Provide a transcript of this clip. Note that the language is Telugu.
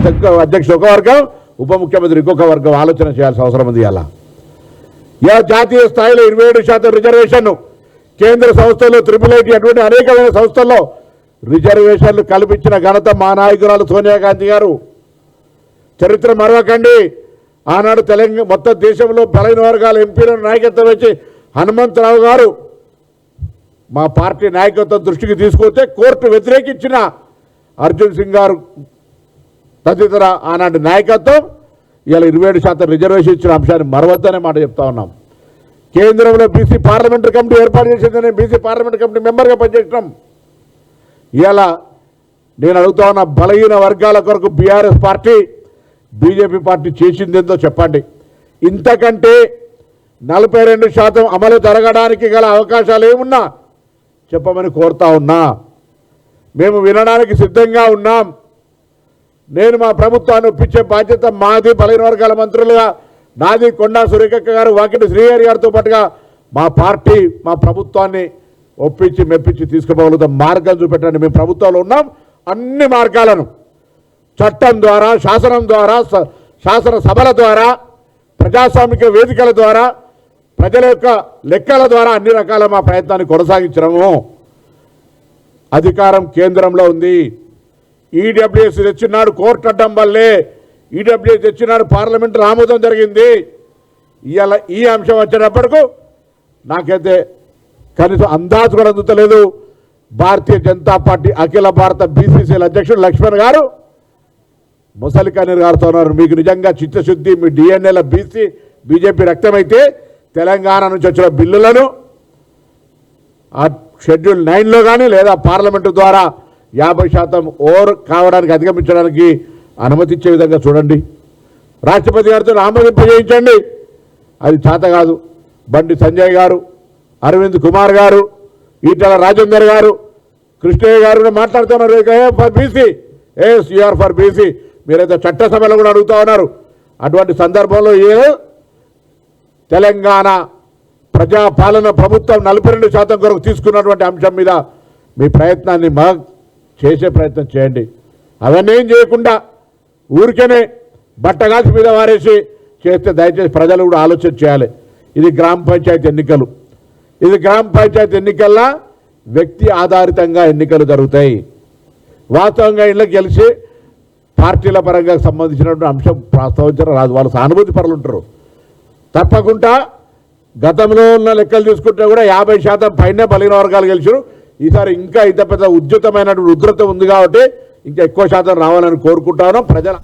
అధ్యక్షుడు ఒక వర్గం, ఉప ముఖ్యమంత్రి ఇంకొక వర్గం ఆలోచన చేయాల్సిన అవసరం ఉంది. అలా జాతీయ స్థాయిలో 27% రిజర్వేషన్, కేంద్ర సంస్థల్లో IIIT అటువంటి అనేకమైన సంస్థల్లో రిజర్వేషన్లు కల్పించిన ఘనత మా నాయకురాలు సోనియా గాంధీ గారు. చరిత్ర మరవకండి. ఆనాడు తెలంగాణ మొత్తం దేశంలో బలైన వర్గాల ఎంపీలను నాయకత్వం వచ్చి హనుమంతరావు గారు మా పార్టీ నాయకత్వం దృష్టికి తీసుకొస్తే కోర్టు వ్యతిరేకించిన అర్జున్ సింగ్ గారు తదితర ఆనాటి నాయకత్వం ఇలా 27% రిజర్వేషన్ ఇచ్చిన అంశాన్ని మరవద్దనే మాట చెప్తా ఉన్నాం. కేంద్రంలో బీసీ పార్లమెంటరీ కమిటీ ఏర్పాటు చేసింది. నేను బీసీ పార్లమెంటరీ కమిటీ మెంబర్గా పనిచేసినాం. ఇలా నేను అడుగుతా ఉన్న బలహీన వర్గాల కొరకు బీఆర్ఎస్ పార్టీ బీజేపీ పార్టీ చేసిందేందో చెప్పండి. ఇంతకంటే 42% అమలు జరగడానికి గల అవకాశాలు ఏమున్నా చెప్పమని కోరుతా ఉన్నా. మేము వినడానికి సిద్ధంగా ఉన్నాం. నేను మా ప్రభుత్వాన్ని ఒప్పించే బాధ్యత మాది. బలహీన వర్గాల మంత్రులుగా నాది, కొండా సురేఖక్క గారు, వాకిటి శ్రీహరి గారితో పాటుగా మా పార్టీ మా ప్రభుత్వాన్ని ఒప్పించి మెప్పించి తీసుకుపోగలుగుతాం. మార్గం చూపెట్టండి. మేము ప్రభుత్వంలో ఉన్నాం. అన్ని మార్గాలను చట్టం ద్వారా, శాసనం ద్వారా, శాసనసభల ద్వారా, ప్రజాస్వామిక వేదికల ద్వారా, ప్రజల యొక్క లెక్కల ద్వారా అన్ని రకాల మా ప్రయత్నాన్ని కొనసాగించడము. అధికారం కేంద్రంలో ఉంది. ఈడబ్ల్యూఎస్ తెచ్చినాడు కోర్టు అడ్డం వల్లే. ఈడబ్ల్యూఎస్ తెచ్చినాడు పార్లమెంటు ఆమోదం జరిగింది. ఇవాళ ఈ అంశం వచ్చేటప్పటికు నాకైతే కనీసం అందాజు కూడా అందుతలేదు. భారతీయ జనతా పార్టీ అఖిల భారత బీసీసీల అధ్యక్షుడు లక్ష్మణ్ గారు ముసలి కన్నీరు గారుతో ఉన్నారు. మీకు నిజంగా చిత్తశుద్ధి, మీ డిఎన్ఏల బీజేపీ రక్తమైతే తెలంగాణ నుంచి వచ్చిన బిల్లులను ఆ షెడ్యూల్ 9లో కానీ లేదా పార్లమెంటు ద్వారా 50% ఓవర్ కావడానికి అధిగమించడానికి అనుమతించే విధంగా చూడండి. రాష్ట్రపతి గారితో ఆమోదింపజేయించండి. అది చేత కాదు. బండి సంజయ్ గారు, అరవింద్ కుమార్ గారు, ఈటల రాజేందర్ గారు, కృష్ణయ్య గారు మాట్లాడుతున్నారు. For BC, yes UR for BC. మీరైతే చట్టసభలో కూడా అడుగుతూ ఉన్నారు. అటువంటి సందర్భంలో తెలంగాణ ప్రజాపాలన ప్రభుత్వం 42% కొరకు తీసుకున్నటువంటి అంశం మీద మీ ప్రయత్నాన్ని చేసే ప్రయత్నం చేయండి. అవన్నీ ఏం చేయకుండా ఊరికేనే బట్టగాల్సి మీద వారేసి చేస్తే దయచేసి ప్రజలు కూడా ఆలోచన చేయాలి. ఇది గ్రామ పంచాయతీ ఎన్నికలు. ఇది గ్రామ పంచాయతీ ఎన్నికల్లో వ్యక్తి ఆధారితంగా ఎన్నికలు జరుగుతాయి. వాస్తవంగా ఇళ్ళకి గెలిచి పార్టీల పరంగా సంబంధించినటువంటి అంశం ప్రస్తావించడం రాదు. వాళ్ళు సానుభూతి పరులు ఉంటారు. తప్పకుండా గతంలో ఉన్న లెక్కలు చూసుకుంటే కూడా 50% పైనే బలహీన వర్గాలు గెలిచారు. ఈసారి ఇంకా ఇంత పెద్ద ఉద్యుతమైనటువంటి ఉధృత ఉంది కాబట్టి ఇంకా ఎక్కువ శాతం రావాలని కోరుకుంటాను. ప్రజల